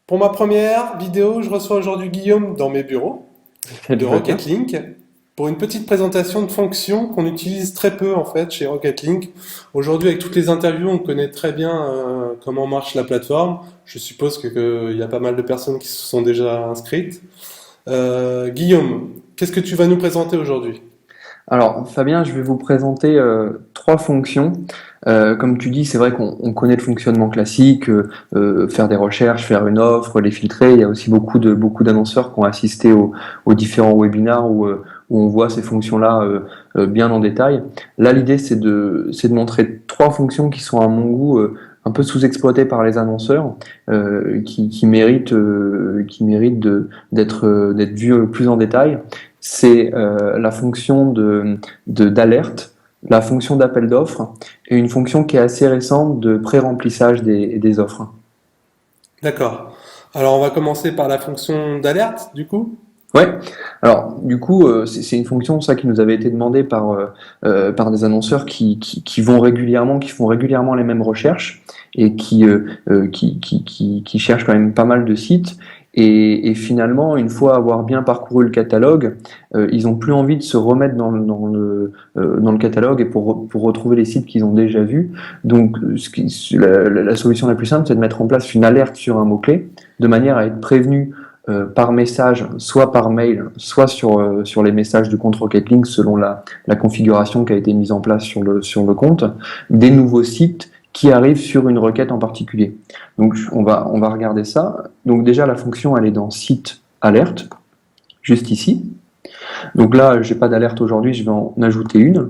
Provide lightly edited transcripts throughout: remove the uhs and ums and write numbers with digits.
Pour ma première vidéo, je reçois aujourd'hui Guillaume dans mes bureaux de Salut Fabien. Rocket Link pour une petite présentation de fonctions qu'on utilise très peu en fait chez Rocket Link. Aujourd'hui, avec toutes les interviews, on connaît très bien comment marche la plateforme. Je suppose qu'il y a pas mal de personnes qui se sont déjà inscrites. Guillaume, qu'est-ce que tu vas nous présenter aujourd'hui? Alors Fabien, je vais vous présenter trois fonctions. Comme tu dis, c'est vrai qu'on connaît le fonctionnement classique, faire des recherches, faire une offre, les filtrer. Il y a aussi beaucoup d'annonceurs qui ont assisté aux différents webinars où on voit ces fonctions-là bien en détail. Là, l'idée c'est de montrer trois fonctions qui sont à mon goût un peu sous-exploitées par les annonceurs, d'être vues plus en détail. C'est la fonction d'alerte, la fonction d'appel d'offres et une fonction qui est assez récente de pré-remplissage des offres. D'accord. Alors on va commencer par la fonction d'alerte du coup. Ouais. Alors du coup, c'est une fonction ça qui nous avait été demandée par des annonceurs qui vont régulièrement, qui font régulièrement les mêmes recherches et qui cherchent quand même pas mal de sites. Et finalement, une fois avoir bien parcouru le catalogue, ils ont plus envie de se remettre dans le catalogue et pour retrouver les sites qu'ils ont déjà vus. Donc, la solution la plus simple, c'est de mettre en place une alerte sur un mot-clé, de manière à être prévenu par message, soit par mail, soit sur les messages de compte Rocket Link selon la configuration qui a été mise en place sur le compte, des nouveaux sites qui arrivent sur une requête en particulier. Donc on va regarder ça. Donc déjà la fonction elle est dans site alerte, juste ici. Donc là j'ai pas d'alerte aujourd'hui, je vais en ajouter une.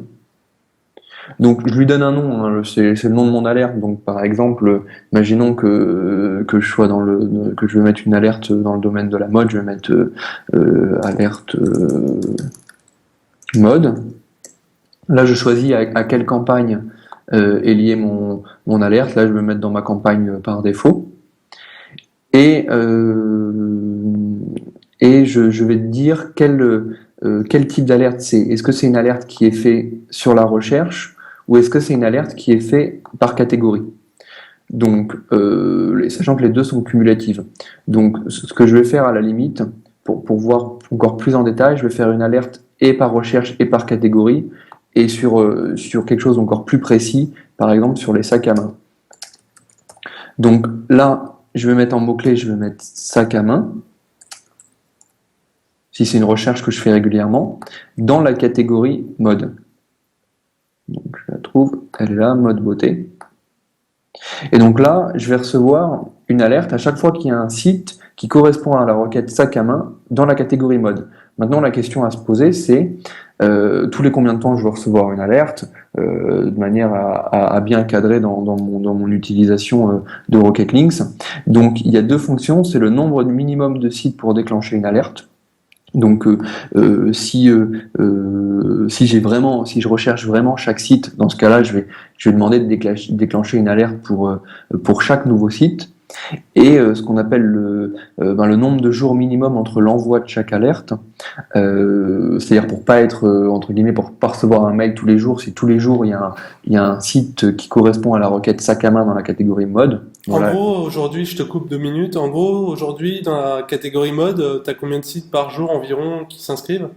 Donc je lui donne un nom, hein, c'est le nom de mon alerte. Donc par exemple, imaginons que je sois que je vais mettre une alerte dans le domaine de la mode, je vais mettre alerte mode. Là je choisis à quelle campagne est liée mon alerte. Là je vais mettre dans ma campagne par défaut. Et, je vais te dire quel type d'alerte c'est. Est-ce que c'est une alerte qui est faite sur la recherche ou est-ce que c'est une alerte qui est faite par catégorie? Donc, sachant que les deux sont cumulatives. Donc, ce que je vais faire à la limite, pour voir encore plus en détail, je vais faire une alerte et par recherche et par catégorie, et sur quelque chose d'encore plus précis, par exemple sur les sacs à main. Donc là, je vais mettre en mot-clé, je vais mettre sac à main, si c'est une recherche que je fais régulièrement, dans la catégorie mode. Donc je la trouve, elle est là, mode beauté. Et donc là, je vais recevoir une alerte à chaque fois qu'il y a un site qui correspond à la requête sac à main dans la catégorie mode. Maintenant, la question à se poser, c'est tous les combien de temps je vais recevoir une alerte de manière à bien cadrer dans mon utilisation de Rocket Links. Donc, il y a deux fonctions, c'est le nombre minimum de sites pour déclencher une alerte. Donc, si si je recherche vraiment chaque site, dans ce cas-là, je vais demander de déclencher une alerte pour chaque nouveau site. Et ce qu'on appelle le nombre de jours minimum entre l'envoi de chaque alerte, c'est-à-dire pour pas être entre guillemets pour pas recevoir un mail tous les jours. Si tous les jours il y a un site qui correspond à la requête sac à main dans la catégorie mode, En voilà. gros, aujourd'hui, je te coupe 2 minutes. En gros, aujourd'hui, dans la catégorie mode, tu as combien de sites par jour environ qui s'inscrivent?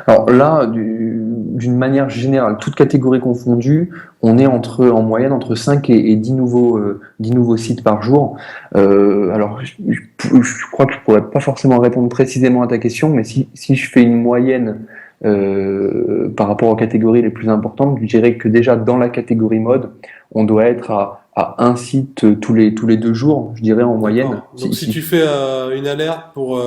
Alors là, d'une manière générale, toutes catégories confondues, on est en moyenne entre 5 et 10 nouveaux sites par jour. Alors, je crois que je pourrais pas forcément répondre précisément à ta question, mais si je fais une moyenne par rapport aux catégories les plus importantes, je dirais que déjà dans la catégorie mode, on doit être à un site tous les 2 jours, je dirais en moyenne. D'accord. Donc si tu fais une alerte pour,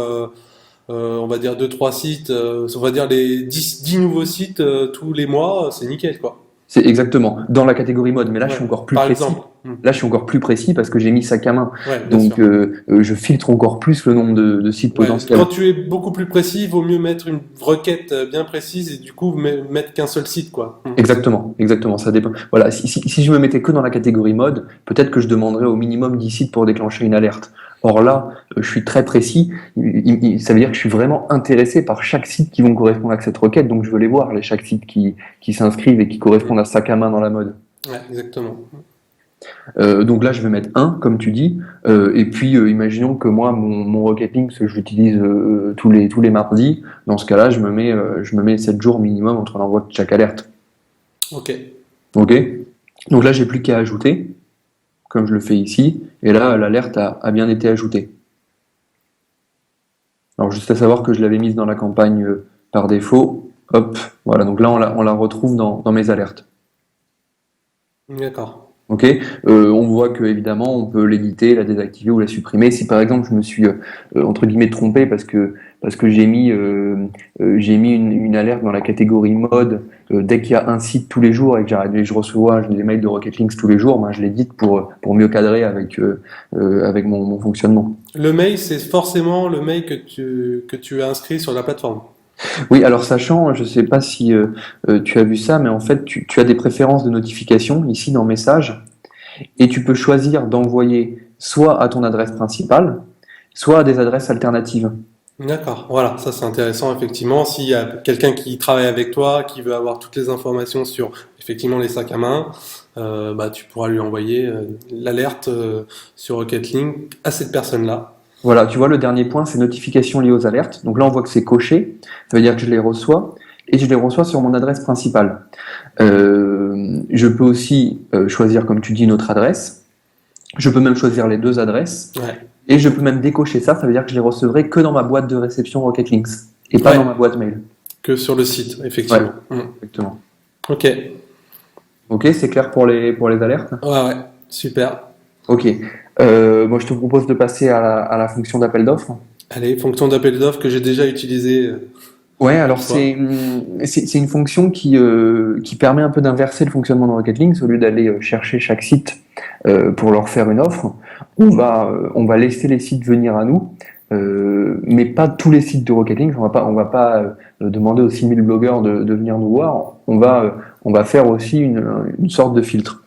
on va dire, 2, 3 sites, on va dire les 10 nouveaux sites tous les mois, c'est nickel, quoi. C'est exactement dans la catégorie mode, mais là je Ouais, suis encore plus par précis. exemple. Hmm. Là je suis encore plus précis parce que j'ai mis sac à main. Ouais, bien Donc sûr. je filtre encore plus le nombre de sites Ouais, quand potentiels. tu es beaucoup plus précis, il vaut mieux mettre une requête bien précise et du coup mettre qu'un seul site, quoi. Hmm. Exactement, exactement, ça dépend. Voilà, si je me mettais que dans la catégorie mode, peut-être que je demanderais au minimum 10 sites pour déclencher une alerte. Or là, je suis très précis, ça veut dire que je suis vraiment intéressé par chaque site qui vont correspondre à cette requête, donc je veux les voir, chaque site qui s'inscrivent et qui correspondent à sac à main dans la mode. Ouais, exactement. Donc là, je vais mettre 1, comme tu dis. Et puis, imaginons que moi, mon Rocket Link, je l'utilise tous les mardis. Dans ce cas-là, je me mets 7 jours minimum entre l'envoi de chaque alerte. Ok. Ok? Donc là, j'ai plus qu'à ajouter, comme je le fais ici. Et là, l'alerte a bien été ajoutée. Alors, juste à savoir que je l'avais mise dans la campagne par défaut. Hop, voilà. Donc là, on la retrouve dans mes alertes. D'accord. Ok, on voit que évidemment on peut l'éditer, la désactiver ou la supprimer. Si par exemple je me suis entre guillemets trompé parce que j'ai mis une alerte dans la catégorie mode dès qu'il y a un site tous les jours et que je reçois des mails de Rocket Links tous les jours, ben je l'édite pour mieux cadrer avec mon fonctionnement. Le mail, c'est forcément le mail que tu as inscrit sur la plateforme. Oui, alors sachant, je sais pas si tu as vu ça, mais en fait tu as des préférences de notification ici dans Messages. Et tu peux choisir d'envoyer soit à ton adresse principale, soit à des adresses alternatives. D'accord, voilà, ça c'est intéressant effectivement. S'il y a quelqu'un qui travaille avec toi, qui veut avoir toutes les informations sur effectivement les sacs à main, bah, tu pourras lui envoyer l'alerte sur Rocket Link à cette personne-là. Voilà, tu vois, le dernier point, c'est notifications liées aux alertes. Donc là, on voit que c'est coché. Ça veut dire que je les reçois et je les reçois sur mon adresse principale. Je peux aussi choisir, comme tu dis, une autre adresse. Je peux même choisir les deux adresses. Ouais, Et je peux même décocher ça. Ça veut dire que je les recevrai que dans ma boîte de réception Rocket Links et pas dans ouais, ma boîte mail. que sur le site, Ouais, effectivement. exactement. Ok, ouais, Ok, c'est clair pour les alertes? ouais, super. Ok. Moi, je te propose de passer à la fonction d'appel d'offres. Allez, fonction d'appel d'offres que j'ai déjà utilisée Ouais, une alors fois. c'est une fonction qui permet un peu d'inverser le fonctionnement de Rocket Links. Au lieu d'aller chercher chaque site pour leur faire une offre, on va laisser les sites venir à nous, mais pas tous les sites de Rocket Links. On va pas demander aux 6000 blogueurs de venir nous voir. On va faire aussi une sorte de filtre.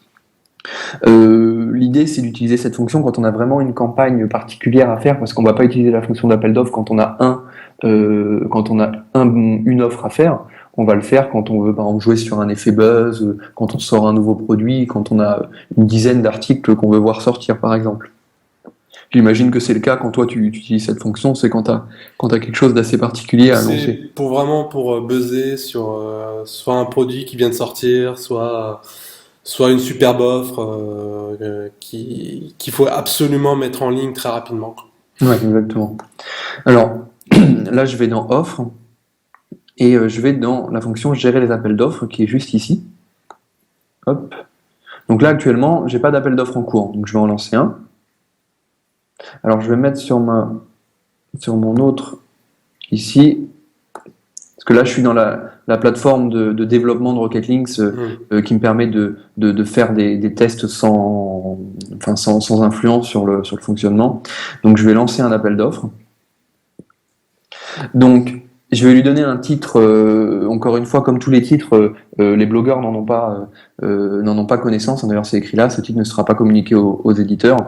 L'idée, c'est d'utiliser cette fonction quand on a vraiment une campagne particulière à faire, parce qu'on va pas utiliser la fonction d'appel d'offres quand on a une offre à faire. On va le faire quand on veut, par exemple, jouer sur un effet buzz, quand on sort un nouveau produit, quand on a une dizaine d'articles qu'on veut voir sortir, par exemple. J'imagine que c'est le cas quand toi tu utilises cette fonction, c'est quand t'as quelque chose d'assez particulier à C'est annoncer. pour vraiment pour buzzer sur soit un produit qui vient de sortir, soit une superbe offre qu'il faut absolument mettre en ligne très rapidement, quoi. Ouais, exactement. Alors, là, je vais dans Offre et je vais dans la fonction Gérer les appels d'offres qui est juste ici. Hop. Donc là, actuellement, j'ai pas d'appel d'offres en cours, donc je vais en lancer un. Alors, je vais mettre sur mon autre ici, parce que là, je suis dans la plateforme de développement de Rocket Links Hmm. qui me permet de faire des tests sans influence sur le fonctionnement. Donc, je vais lancer un appel d'offres. Donc, je vais lui donner un titre, encore une fois, comme tous les titres, les blogueurs n'en ont pas connaissance. D'ailleurs, c'est écrit là, ce titre ne sera pas communiqué aux éditeurs.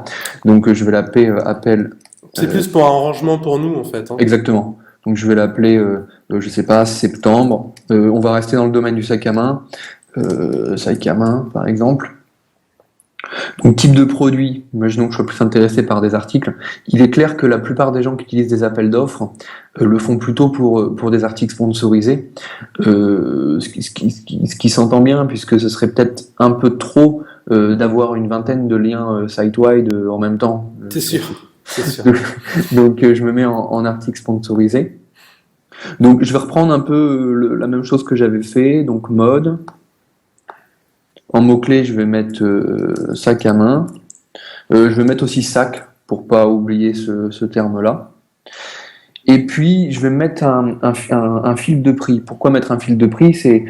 Donc, je vais l'appeler appel C'est plus pour un rangement pour nous en fait, hein. exactement. Donc, je vais l'appeler, je sais pas, septembre. On va rester dans le domaine du sac à main, par exemple. Donc, type de produit, imaginons que je sois plus intéressé par des articles. Il est clair que la plupart des gens qui utilisent des appels d'offres le font plutôt pour des articles sponsorisés, ce qui s'entend bien, puisque ce serait peut-être un peu trop d'avoir une vingtaine de liens site-wide en même temps. C'est sûr, c'est sûr. Donc, je me mets en article sponsorisé. Donc, je vais reprendre un peu la même chose que j'avais fait, donc mode. En mots-clés, je vais mettre sac à main. Je vais mettre aussi sac pour pas oublier ce terme-là. Et puis, je vais mettre un filtre de prix. Pourquoi mettre un filtre de prix? C'est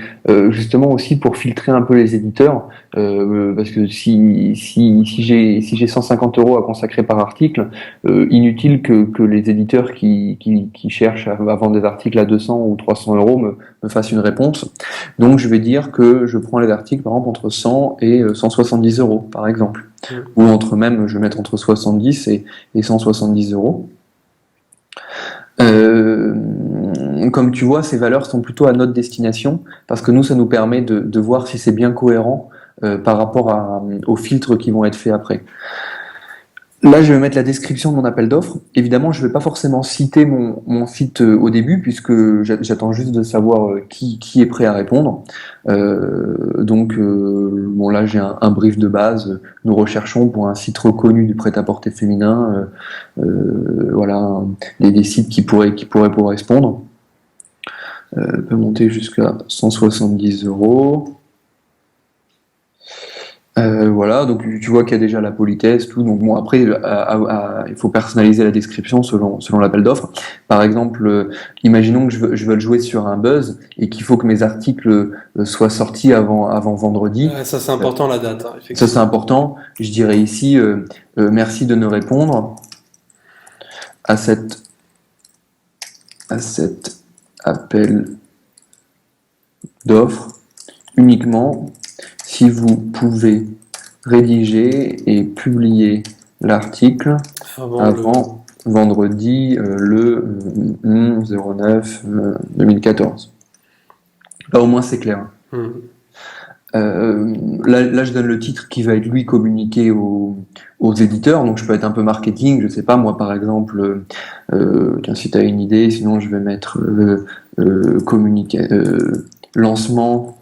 justement aussi pour filtrer un peu les éditeurs. Parce que si j'ai 150 € à consacrer par article, inutile que les éditeurs qui cherchent à vendre des articles à 200 ou 300 € me fassent une réponse. Donc, je vais dire que je prends les articles, par exemple, entre 100 et 170 € par exemple. Hmm. Ou je vais mettre entre 70 et 170 €. Comme tu vois, ces valeurs sont plutôt à notre destination parce que nous, ça nous permet de voir si c'est bien cohérent par rapport aux filtres qui vont être faits après. Là, je vais mettre la description de mon appel d'offres. Évidemment, je ne vais pas forcément citer mon site au début, puisque j'attends juste de savoir qui est prêt à répondre. Bon, là, j'ai un brief de base. Nous recherchons pour un site reconnu du prêt-à-porter féminin, voilà, des sites qui pourraient correspondre. Peut monter jusqu'à 170 €. Voilà, donc tu vois qu'il y a déjà la politesse, tout. Donc bon, après, il faut personnaliser la description selon l'appel d'offres. Par exemple, imaginons que je veux le jouer sur un buzz et qu'il faut que mes articles soient sortis avant vendredi. Ça, c'est important, la date, hein, Ça, effectivement. c'est important. Je dirais ici, merci de nous répondre à cet appel d'offres uniquement si vous pouvez rédiger et publier l'article avant vendredi le 09 2014. Là, au moins, c'est clair. Là, je donne le titre qui va être lui communiqué aux éditeurs, donc je peux être un peu marketing, je sais pas, moi par exemple, tiens, si tu as une idée, sinon je vais mettre lancement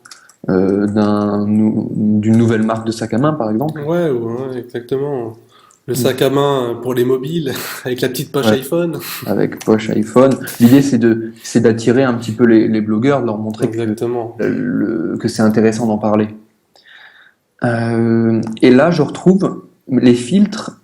d'une nouvelle marque de sac à main, par exemple. Ouais, exactement. Le sac à main pour les mobiles, avec la petite poche iPhone. Avec poche iPhone. L'idée, c'est d'attirer un petit peu les blogueurs, de leur montrer que c'est intéressant d'en parler. Et là, je retrouve les filtres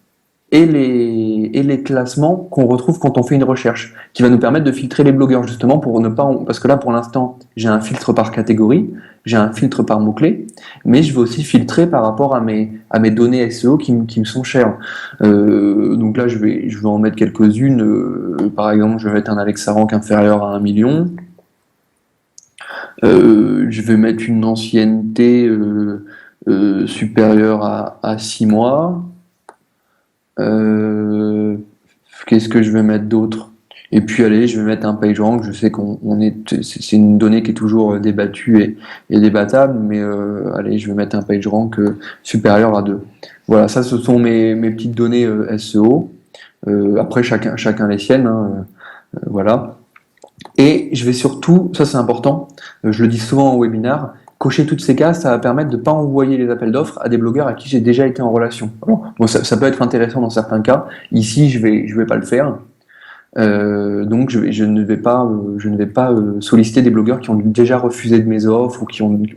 et les classements qu'on retrouve quand on fait une recherche, qui va nous permettre de filtrer les blogueurs, justement, pour ne pas... Parce que là, pour l'instant, j'ai un filtre par catégorie, j'ai un filtre par mots-clés, mais je vais aussi filtrer par rapport à mes données SEO qui me sont chères. Donc là, je vais en mettre quelques-unes. Par exemple, je vais mettre un Alexa Rank inférieur à 1 million. Je vais mettre une ancienneté supérieure à 6 mois. Qu'est-ce que je vais mettre d'autre? Et puis allez, je vais mettre un PageRank. Je sais c'est une donnée qui est toujours débattue et débattable, mais allez, je vais mettre un PageRank supérieur à 2. Voilà, ça, ce sont mes petites données SEO. Après, chacun les siennes, hein, voilà. Et je vais surtout, ça c'est important, je le dis souvent en webinaire, cocher toutes ces cases, ça va permettre de ne pas envoyer les appels d'offres à des blogueurs à qui j'ai déjà été en relation. Alors, bon, ça peut être intéressant dans certains cas. Ici, je vais pas le faire. Donc, je ne vais pas solliciter des blogueurs qui ont déjà refusé de mes offres ou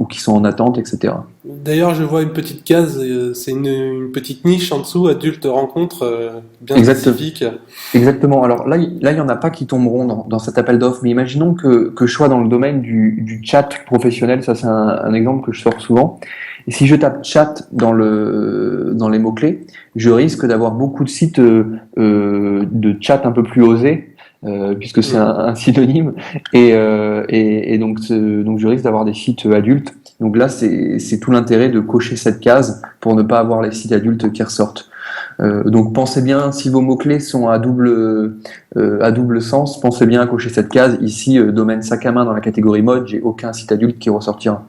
qui sont en attente, etc. D'ailleurs, je vois une petite case, c'est une petite niche en dessous, adulte rencontre, bien spécifique. Exactement. Alors là, il y en a pas qui tomberont dans cet appel d'offres, mais imaginons que je sois dans le domaine du chat professionnel. Ça, c'est un exemple que je sors souvent. Et si je tape chat dans les mots-clés, je risque d'avoir beaucoup de sites de chat un peu plus osés, puisque c'est un synonyme, et donc je risque d'avoir des sites adultes. Donc là, c'est tout l'intérêt de cocher cette case pour ne pas avoir les sites adultes qui ressortent. Donc pensez bien, si vos mots-clés sont à double sens, pensez bien à cocher cette case. Ici, domaine sac à main dans la catégorie mode, j'ai aucun site adulte qui ressortira.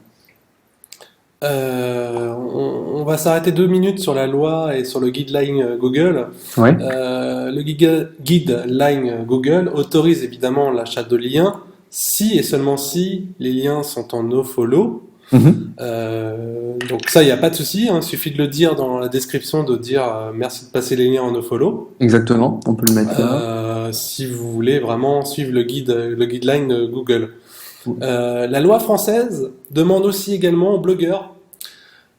On va s'arrêter 2 minutes sur la loi et sur le guideline Google. Ouais. Le guideline Google autorise évidemment l'achat de liens si et seulement si les liens sont en nofollow. Donc ça, il n'y a pas de souci, hein, il suffit de le dire dans la description, de dire merci de passer les liens en nofollow. Exactement, on peut le mettre là. Si vous voulez vraiment suivre le guideline Google. La loi française demande aussi également aux blogueurs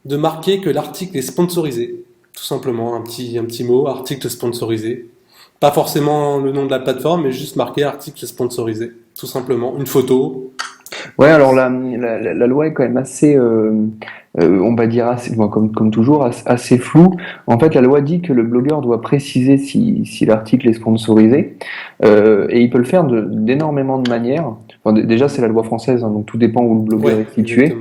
de marquer que l'article est sponsorisé. Tout simplement, un petit mot, article sponsorisé. Pas forcément le nom de la plateforme, mais juste marquer article sponsorisé. Tout simplement, une photo. Ouais, alors la loi est quand même assez, on va dire assez, bon, comme toujours, assez floue. En fait, la loi dit que le blogueur doit préciser si l'article est sponsorisé, et il peut le faire d'énormément de manières. Enfin, déjà, c'est la loi française, hein, donc tout dépend où le blogueur est situé.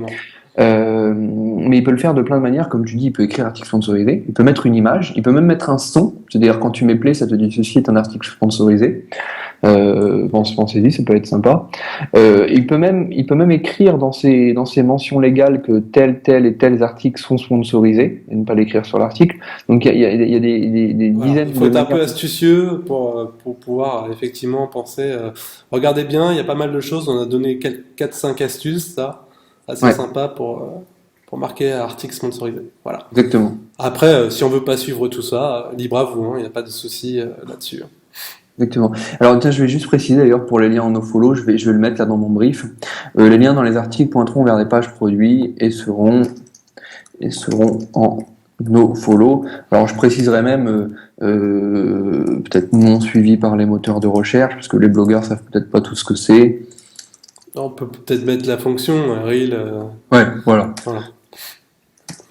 Mais il peut le faire de plein de manières, comme tu dis, il peut écrire article sponsorisé, il peut mettre une image, il peut même mettre un son, c'est-à-dire quand tu mets play, ça te dit ceci est un article sponsorisé. Pensez-y, ça peut être sympa. Il peut même écrire dans ses mentions légales que tel et tels articles sont sponsorisés, et ne pas l'écrire sur l'article. Donc il y a des Voilà. dizaines Il faut de être un peu manières. astucieux pour pouvoir effectivement penser. Regardez bien, il y a pas mal de choses. On a donné 4-5 astuces, ça, assez Ouais, sympa pour marquer article sponsorisé. Voilà. exactement. Après, si on veut pas suivre tout ça, libre à vous, hein, il n'y a pas de souci là-dessus. Exactement. Alors tiens, je vais juste préciser d'ailleurs pour les liens en nofollow, je vais le mettre là dans mon brief. Les liens dans les articles pointeront vers des pages produits et seront en nofollow. Alors je préciserai même peut-être non suivi par les moteurs de recherche, parce que les blogueurs savent peut-être pas tout ce que c'est. On peut peut-être mettre la fonction reel. Ouais, voilà. Voilà.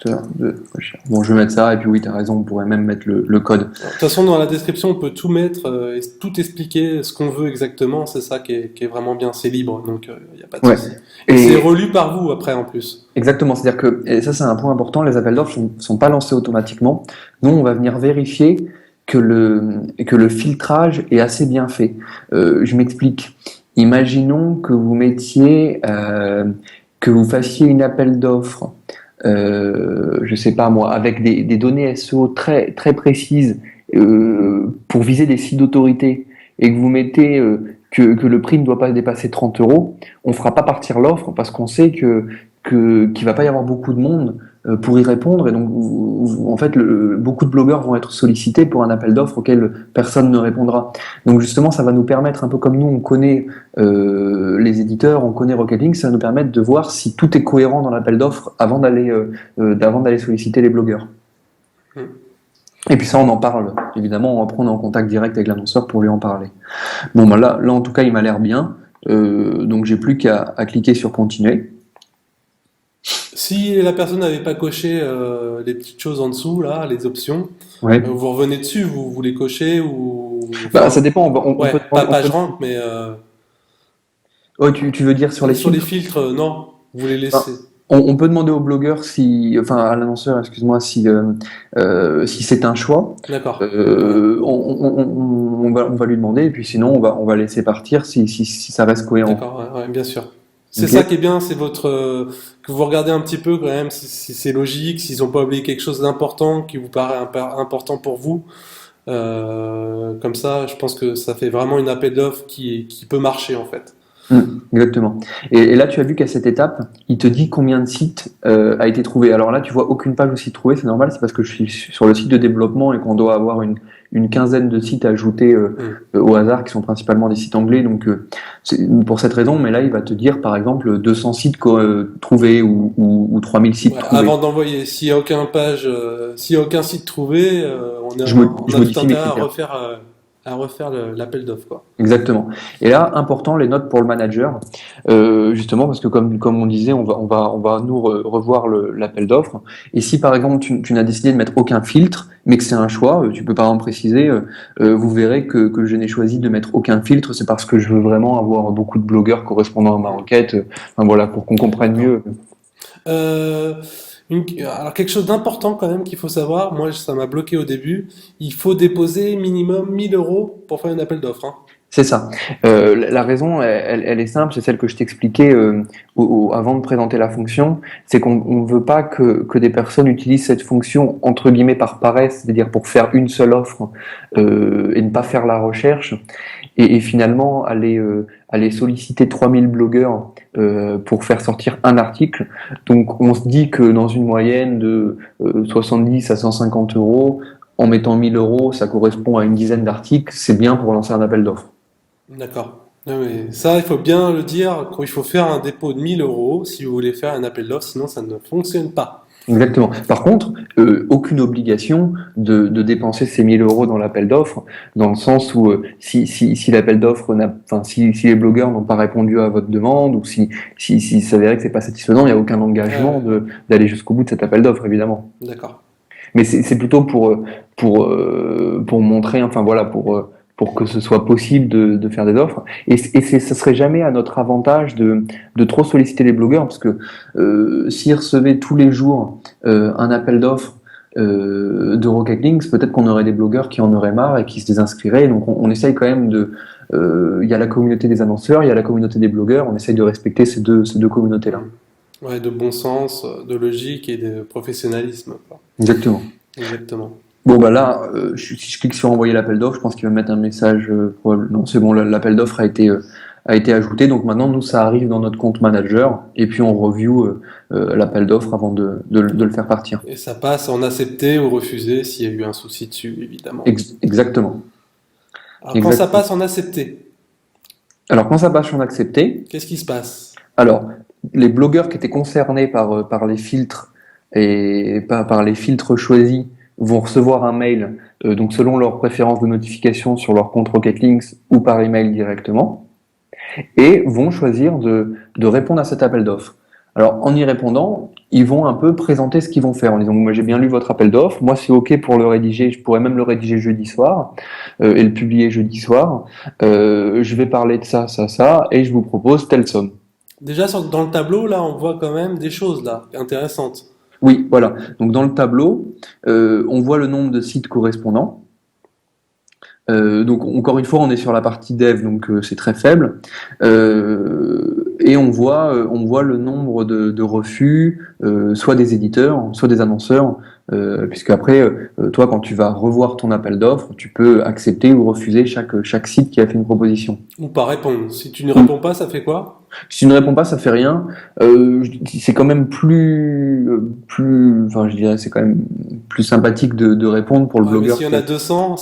Moteur de recherche. Bon, je vais mettre ça, et puis oui, tu as raison, on pourrait même mettre le code. Alors, de toute façon, dans la description, on peut tout mettre et tout expliquer ce qu'on veut exactement. C'est ça qui est vraiment bien. C'est libre, donc il n'y a pas de Ouais. souci. Et c'est Et relu par vous après en plus. exactement, c'est-à-dire que, et ça c'est un point important, les appels d'offres sont pas lancés automatiquement. Nous, on va venir vérifier que le filtrage est assez bien fait. Je m'explique. Imaginons que vous mettiez, que vous fassiez une appel d'offres, je sais pas moi, avec des données SEO très très précises pour viser des sites d'autorité, et que vous mettez que le prix ne doit pas dépasser 30 euros, on fera pas partir l'offre parce qu'on sait qu'il va pas y avoir beaucoup de monde pour y répondre, et donc en fait beaucoup de blogueurs vont être sollicités pour un appel d'offres auquel personne ne répondra. Donc justement, ça va nous permettre, un peu comme nous on connaît les éditeurs, on connaît Rocket Link, ça va nous permettre de voir si tout est cohérent dans l'appel d'offres avant d'aller solliciter les blogueurs. Mm. Et puis ça, on en parle, évidemment, après on est en contact direct avec l'annonceur pour lui en parler. Bon, bah là en tout cas, il m'a l'air bien, donc j'ai plus qu'à cliquer sur continuer. Si la personne n'avait pas coché les petites choses en dessous, là, les options, Ouais. vous revenez dessus, vous les cochez ou. Bah, Enfin, ça dépend, ouais, peut pas on page peut... rank, mais Oh, tu veux dire sur les sur les filtres? filtres, non, vous les Enfin, laissez. on peut demander au blogueur enfin à l'annonceur, excuse-moi, si c'est un choix. D'accord. Ouais. On va lui demander, et puis sinon on va laisser partir si ça reste cohérent. D'accord, ouais, ouais, bien sûr. C'est Ok? ça qui est bien, c'est votre que vous regardez un petit peu quand même si c'est logique, s'ils n'ont pas oublié quelque chose d'important qui vous paraît important pour vous. Comme ça, je pense que ça fait vraiment une appel d'offres qui peut marcher en fait. Exactement. Et là, tu as vu qu'à cette étape, il te dit combien de sites a été trouvé. Alors là, tu vois aucune page aussi trouvée, c'est normal, c'est parce que je suis sur le site de développement et qu'on doit avoir une quinzaine de sites ajoutés Hmm. au hasard, qui sont principalement des sites anglais. Donc, c'est pour cette raison, mais là, il va te dire, par exemple, 200 sites trouvés ou 3000 sites Ouais, trouvés. avant d'envoyer, s'il y a aucun site trouvé, on Je a tout modifie mes intérêt critères. à refaire l'appel d'offres quoi. Exactement. Et là, important, les notes pour le manager, justement parce que comme on disait, on va nous revoir l'appel d'offres. Et si par exemple tu n'as décidé de mettre aucun filtre, mais que c'est un choix, tu peux par exemple préciser, vous verrez que je n'ai choisi de mettre aucun filtre, c'est parce que je veux vraiment avoir beaucoup de blogueurs correspondant à ma requête. Enfin voilà, pour qu'on comprenne D'accord. mieux. Euh, alors quelque chose d'important quand même qu'il faut savoir, moi ça m'a bloqué au début, il faut déposer minimum 1000 euros pour faire un appel d'offres. Hein. C'est ça. La raison, elle est simple, c'est celle que je t'expliquais avant de présenter la fonction, c'est qu'on ne veut pas que des personnes utilisent cette fonction entre guillemets par paresse, c'est-à-dire pour faire une seule offre et ne pas faire la recherche, et finalement aller solliciter 3000 blogueurs pour faire sortir un article. Donc on se dit que dans une moyenne de 70 à 150 euros, en mettant 1000 euros, ça correspond à une dizaine d'articles, c'est bien pour lancer un appel d'offres. D'accord. Non, mais ça, il faut bien le dire, qu'il faut faire un dépôt de 1000 euros si vous voulez faire un appel d'offres, sinon ça ne fonctionne pas. Exactement. Par contre, aucune obligation de dépenser ces 1000 euros dans l'appel d'offres, dans le sens où si l'appel d'offres enfin, si les blogueurs n'ont pas répondu à votre demande, ou si s'avérait que c'est pas satisfaisant, il n'y a aucun engagement Ouais, d'aller jusqu'au bout de cet appel d'offres, évidemment. d'accord. Mais c'est plutôt pour montrer, enfin voilà, pour que ce soit possible de faire des offres. Ça serait jamais à notre avantage de trop solliciter les blogueurs, parce que s'ils recevaient tous les jours un appel d'offres de Rocket Links, peut-être qu'on aurait des blogueurs qui en auraient marre et qui se désinscriraient. Donc on essaye quand même il y a la communauté des annonceurs, il y a la communauté des blogueurs, on essaye de respecter ces deux communautés-là. Ouais, de bon sens, de logique et de professionnalisme, quoi. Exactement. Exactement. Bon bah là, si je clique sur envoyer l'appel d'offres, je pense qu'il va me mettre un message. Non, c'est bon, l'appel d'offres a été ajouté. Donc maintenant, nous, ça arrive dans notre compte manager et puis on review l'appel d'offres avant de le faire partir. Et ça passe en accepter ou refuser s'il y a eu un souci dessus, évidemment. Exactement. Alors, quand ça passe en accepter, Alors quand ça passe en accepté, qu'est-ce qui se passe? alors les blogueurs qui étaient concernés par les filtres et par les filtres choisis vont recevoir un mail, donc selon leurs préférences de notification sur leur compte Rocket Links ou par email directement, et vont choisir de répondre à cet appel d'offres. Alors en y répondant, ils vont un peu présenter ce qu'ils vont faire en disant moi j'ai bien lu votre appel d'offres, moi c'est ok pour le rédiger, je pourrais même le rédiger jeudi soir et le publier jeudi soir. Je vais parler de ça, et je vous propose telle somme. Déjà, dans le tableau, là, on voit quand même des choses, là, intéressantes. Oui, voilà. Donc dans le tableau, on voit le nombre de sites correspondants. Donc encore une fois, on est sur la partie dev, donc c'est très faible. Et on voit le nombre de refus, soit des éditeurs, soit des annonceurs, puisque après, toi, quand tu vas revoir ton appel d'offres, tu peux accepter ou refuser chaque site qui a fait une proposition. Ou pas répondre. Si tu ne réponds pas, ça fait quoi? Si tu ne réponds pas, ça fait rien. C'est quand même enfin, je dirais, c'est quand même plus sympathique de répondre pour le Ouais, mais blogueur. s'il y en a 200,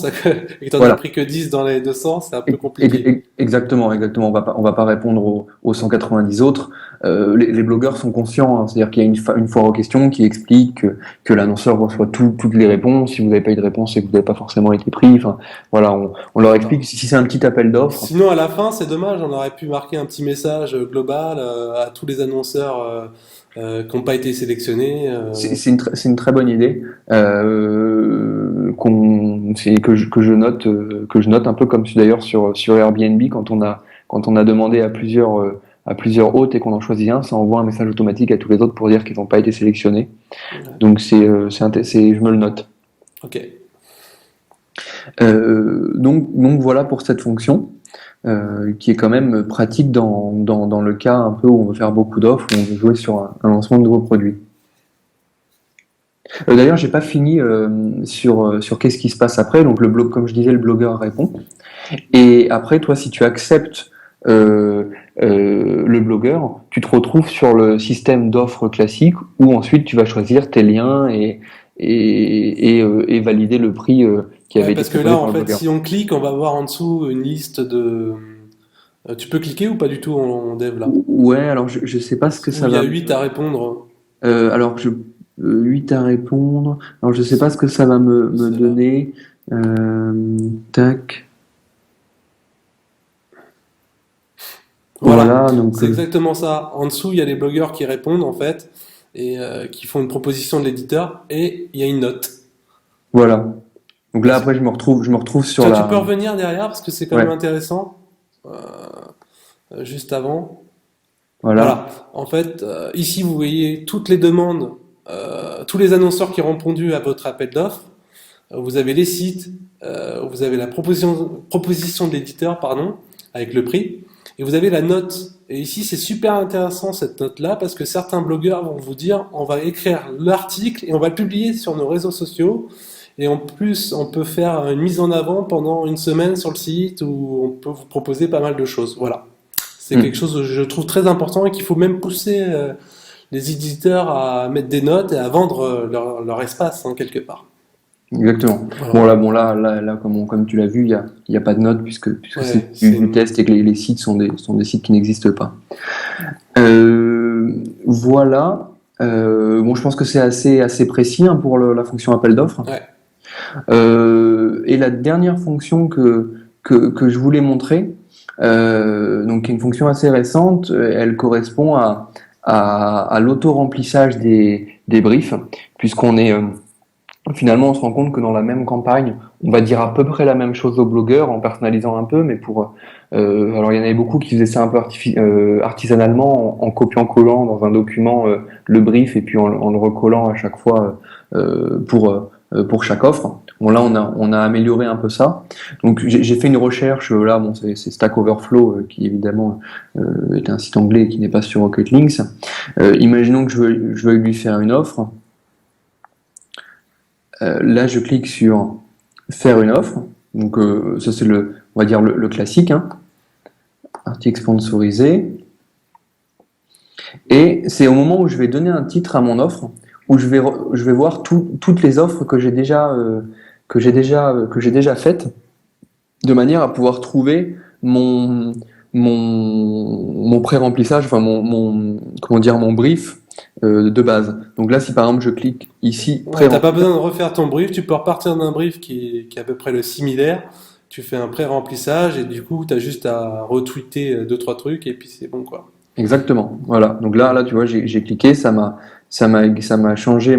et que t'en as Voilà. pris que 10 dans les 200, c'est un peu compliqué. Exactement. On va pas répondre aux 190 autres. Les blogueurs sont conscients, hein. C'est-à-dire qu'il y a une foire aux questions qui explique que l'annonceur reçoit toutes les réponses. Si vous n'avez pas eu de réponse, c'est que vous n'avez pas forcément été pris. Enfin, voilà, on leur explique si c'est un petit appel d'offres. Sinon, à la fin, c'est dommage, on aurait pu marquer un petit message global à tous les annonceurs qui n'ont pas été sélectionnés. C'est une très bonne idée que je note un peu comme d'ailleurs sur Airbnb quand on a demandé à plusieurs hôtes et qu'on en choisit un, ça envoie un message automatique à tous les autres pour dire qu'ils n'ont pas été sélectionnés. Ouais. Donc je me le note. Ok. Donc voilà pour cette fonction. Qui est quand même pratique dans le cas un peu où on veut faire beaucoup d'offres, où on veut jouer sur un lancement de nouveaux produits. D'ailleurs, j'ai pas fini sur qu'est-ce qui se passe après. Donc comme je disais, le blogueur répond. Et après, toi, si tu acceptes le blogueur, tu te retrouves sur le système d'offres classique où ensuite tu vas choisir tes liens et valider le prix qui avait été Parce que proposé là, par en le fait, blogueur. si on clique, on va voir en dessous une liste de. Tu peux cliquer ou pas du tout en dev là? Ouais, alors je sais pas ce que Où ça il y a va. 8 à répondre. Alors 8 à répondre. Alors je sais pas ce que ça va me donner. Tac. Voilà, donc c'est exactement ça. En dessous, il y a les blogueurs qui répondent en fait et qui font une proposition de l'éditeur et il y a une note. voilà. Donc là après je me retrouve sur Tu peux la. revenir derrière parce que c'est quand Ouais. même intéressant. Juste avant. Voilà. Voilà. En fait, ici vous voyez toutes les demandes, tous les annonceurs qui ont répondu à votre appel d'offres. Vous avez les sites, vous avez la proposition de l'éditeur, pardon, avec le prix, et vous avez la note. Et ici, c'est super intéressant cette note-là parce que certains blogueurs vont vous dire, on va écrire l'article et on va le publier sur nos réseaux sociaux. Et en plus, on peut faire une mise en avant pendant une semaine sur le site où on peut vous proposer pas mal de choses. Voilà. C'est quelque chose que je trouve très important et qu'il faut même pousser les éditeurs à mettre des notes et à vendre leur espace, hein, quelque part. Exactement. Voilà. Bon là comme tu l'as vu, il y a pas de note puisque Ouais, c'est du test et que les sites sont des sites qui n'existent pas. Voilà. Bon, je pense que c'est assez précis hein, pour la fonction appel d'offres. Ouais. Et la dernière fonction que je voulais montrer, donc qui est une fonction assez récente, elle correspond à l'auto-remplissage des briefs, puisqu'on est finalement on se rend compte que dans la même campagne, on va dire à peu près la même chose aux blogueurs en personnalisant un peu, mais alors il y en avait beaucoup qui faisaient ça un peu artisanalement en copiant-collant dans un document le brief et puis en le recollant à chaque fois pour chaque offre. Bon là on a amélioré un peu ça. Donc j'ai fait une recherche là, bon c'est Stack Overflow qui évidemment est un site anglais qui n'est pas sur Rocket Links. Imaginons que je veuille lui faire une offre. Là je clique sur faire une offre. Donc ça c'est on va dire le classique, hein. Article sponsorisé. Et c'est au moment où je vais donner un titre à mon offre où je vais voir toutes les offres que j'ai déjà faites, de manière à pouvoir trouver mon pré-remplissage, enfin comment dire, mon brief de base. Donc là, si par exemple je clique ici, Ouais, t'as pas besoin de refaire ton brief, tu peux repartir d'un brief qui est à peu près le similaire. Tu fais un pré-remplissage et du coup, t'as juste à retweeter deux, trois trucs et puis c'est bon, quoi. exactement. Voilà. Donc là, tu vois, j'ai cliqué, ça m'a changé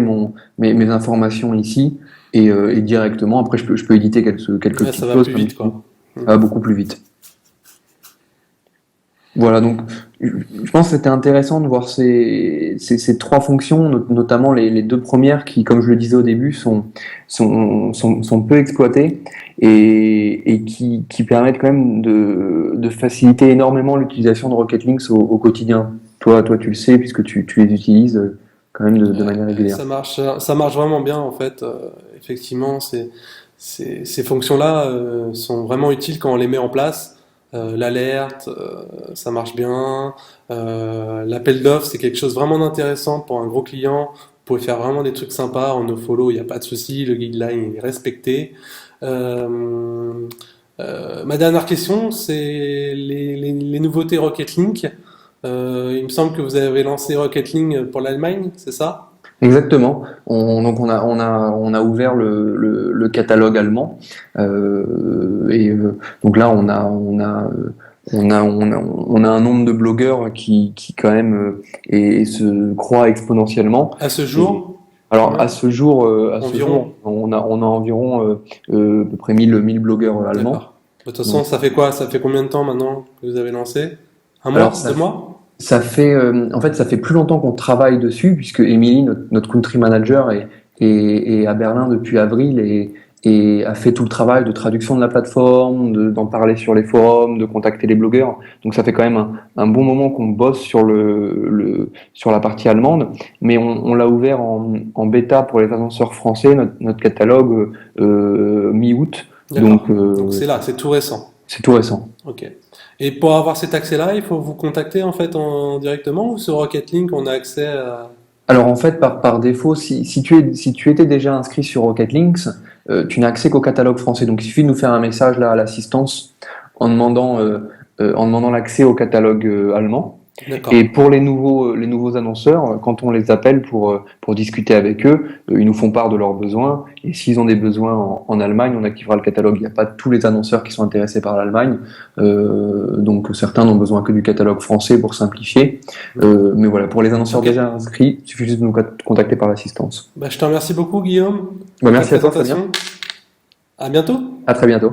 mes informations ici et directement. Après, je peux éditer quelques Ouais, petites ça va choses plus comme vite, quoi. ça va beaucoup plus vite. Voilà, donc je pense que c'était intéressant de voir ces trois fonctions, notamment les deux premières qui, comme je le disais au début, sont peu exploitées et qui permettent quand même de faciliter énormément l'utilisation de Rocket Links au quotidien. Toi, tu le sais puisque tu les utilises quand même de manière régulière. Ça marche vraiment bien, en fait. Effectivement, ces fonctions-là sont vraiment utiles quand on les met en place. L'alerte, ça marche bien. L'appel d'offres, c'est quelque chose vraiment d'intéressant pour un gros client. Vous pouvez faire vraiment des trucs sympas en nofollow, il n'y a pas de souci, le guideline est respecté. Euh, Ma dernière question, c'est les nouveautés Rocket Link. Il me semble que vous avez lancé Rocket Link pour l'Allemagne, c'est ça? Exactement. Donc on a ouvert le catalogue allemand donc là on a un nombre de blogueurs qui quand même se croît exponentiellement. À ce Et jour, alors combien? à ce Environ? jour on a environ à peu près 1000 blogueurs allemands. D'accord. De toute façon, Donc ça fait quoi? Ça fait combien de temps maintenant que vous avez lancé? Un alors mois? Deux mois? ça fait, en fait, ça fait plus longtemps qu'on travaille dessus, puisque Emily, notre country manager, est à Berlin depuis avril et a fait tout le travail de traduction de la plateforme, d'en parler sur les forums, de contacter les blogueurs. Donc ça fait quand même un bon moment qu'on bosse sur sur la partie allemande, mais on l'a ouvert en bêta pour les annonceurs français, notre catalogue mi-août. Donc D'accord. Donc c'est là, c'est tout récent. c'est tout récent. Ok. Et pour avoir cet accès-là, il faut vous contacter en fait directement ou sur Rocket Link on a accès à... Alors en fait, par défaut, si tu étais déjà inscrit sur Rocket Links, tu n'as accès qu'au catalogue français. Donc il suffit de nous faire un message là à l'assistance en demandant l'accès au catalogue allemand. Et D'accord. pour les nouveaux annonceurs, quand on les appelle pour discuter avec eux, ils nous font part de leurs besoins. Et s'ils ont des besoins en Allemagne, on activera le catalogue. Il n'y a pas tous les annonceurs qui sont intéressés par l'Allemagne. Donc certains n'ont besoin que du catalogue français pour simplifier. Mais voilà, pour les annonceurs Ok. déjà inscrits, il suffit juste de nous contacter par l'assistance. Bah, je te remercie beaucoup Guillaume Bah, pour ta merci à toi, Fabien. présentation. À bientôt. À très bientôt.